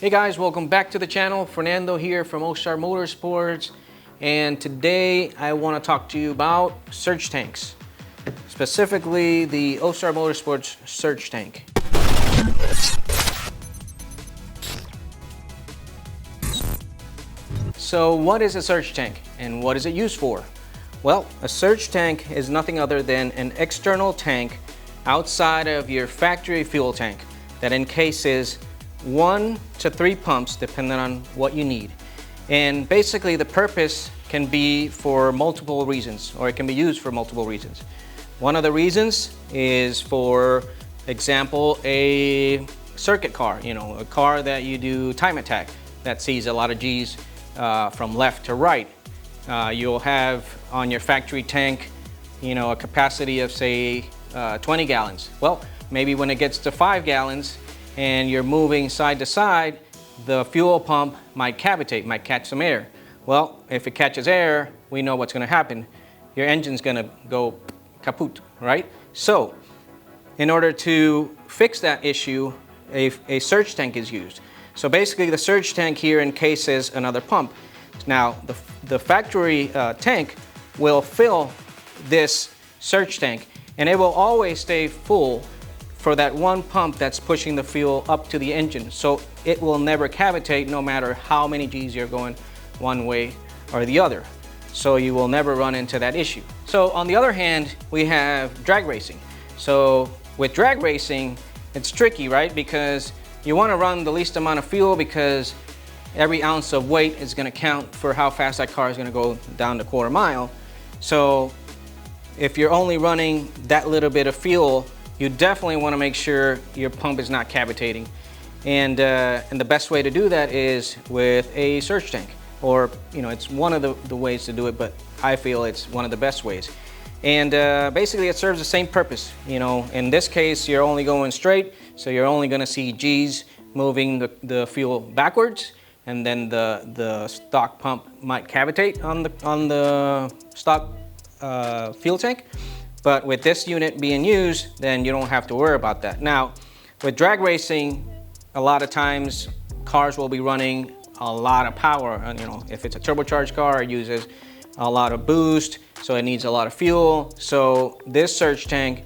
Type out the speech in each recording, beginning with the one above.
Hey guys, welcome back to the channel. Fernando here from OSTAR Motorsports, and today I want to talk to you about surge tanks, specifically the OSTAR Motorsports Surge Tank. So what is a surge tank and what is it used for? Well, a surge tank is nothing other than an external tank outside of your factory fuel tank that encases 1 to 3 pumps depending on what you need. And basically the purpose can be for multiple reasons, or it can be used for multiple reasons. One of the reasons is, for example, a circuit car, a car that you do time attack that sees a lot of G's from left to right. You'll have on your factory tank, a capacity of say 20 gallons. Well, maybe when it gets to 5 gallons and you're moving side to side, the fuel pump might cavitate, might catch some air. Well, if it catches air, we know what's gonna happen. Your engine's gonna go kaput, right? So, in order to fix that issue, a surge tank is used. So basically the surge tank here encases another pump. Now, the factory tank will fill this surge tank, and it will always stay full for that one pump that's pushing the fuel up to the engine. So it will never cavitate no matter how many G's you're going one way or the other. So you will never run into that issue. So on the other hand, we have drag racing. So with drag racing, it's tricky, right? Because you want to run the least amount of fuel, because every ounce of weight is going to count for how fast that car is going to go down the quarter mile. So if you're only running that little bit of fuel, you definitely want to make sure your pump is not cavitating. And the best way to do that is with a surge tank. Or, it's one of the ways to do it, but I feel it's one of the best ways. And basically it serves the same purpose. In this case, you're only going straight, so you're only going to see G's moving the fuel backwards, and then the stock pump might cavitate on the stock fuel tank. But with this unit being used, then you don't have to worry about that. Now, with drag racing, a lot of times cars will be running a lot of power. And, if it's a turbocharged car, it uses a lot of boost, so it needs a lot of fuel. So this surge tank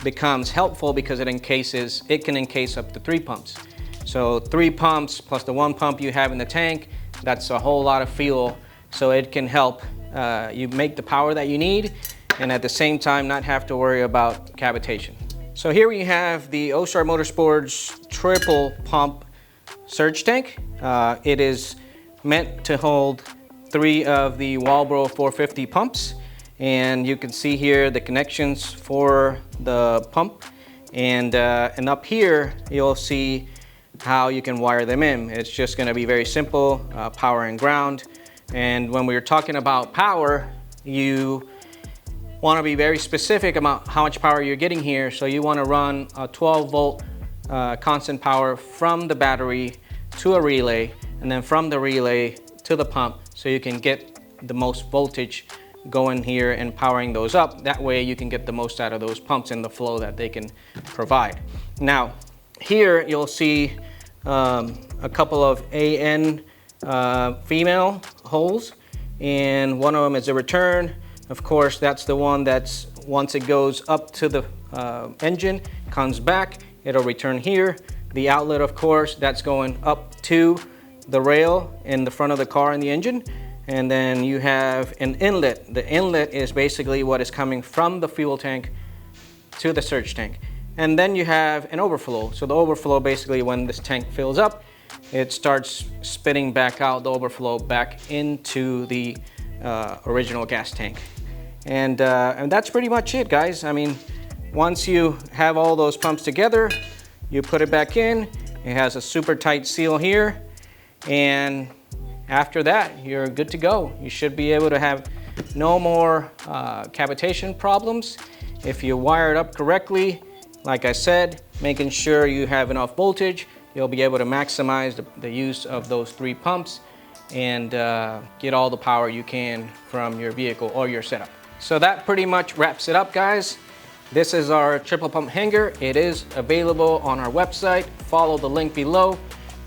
becomes helpful because it can encase up to 3 pumps. So 3 pumps plus the 1 pump you have in the tank, that's a whole lot of fuel. So it can help you make the power that you need, and at the same time not have to worry about cavitation. So here we have the OSTAR Motorsports triple pump surge tank. It is meant to hold 3 of the Walbro 450 pumps, and you can see here the connections for the pump, and up here you'll see how you can wire them in. It's just going to be very simple, power and ground. And when we're talking about power, you want to be very specific about how much power you're getting here. So you want to run a 12 volt constant power from the battery to a relay, and then from the relay to the pump, so you can get the most voltage going here and powering those up. That way you can get the most out of those pumps and the flow that they can provide. Now here you'll see a couple of AN female holes, and one of them is a return. Of course, that's the one that's, once it goes up to the engine, comes back, it'll return here. The outlet, of course, that's going up to the rail in the front of the car and the engine. And then you have an inlet. The inlet is basically what is coming from the fuel tank to the surge tank. And then you have an overflow. So the overflow, basically when this tank fills up, it starts spitting back out the overflow back into the original gas tank. And that's pretty much it, guys. I mean, once you have all those pumps together, you put it back in. It has a super tight seal here, and after that, you're good to go. You should be able to have no more cavitation problems. If you wire it up correctly, like I said, making sure you have enough voltage, you'll be able to maximize the use of those 3 pumps and get all the power you can from your vehicle or your setup. So that pretty much wraps it up, guys. This is our triple pump hanger. It is available on our website. Follow the link below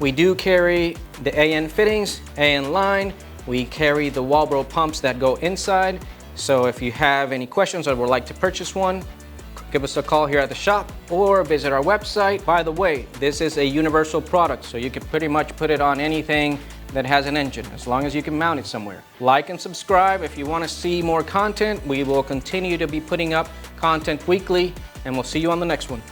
We do carry the AN fittings, AN line. We carry the Walbro pumps that go inside. So if you have any questions or would like to purchase one, give us a call here at the shop or visit our website. By the way, this is a universal product, so you can pretty much put it on anything that has an engine, as long as you can mount it somewhere. Like and subscribe if you want to see more content. We will continue to be putting up content weekly, and we'll see you on the next one.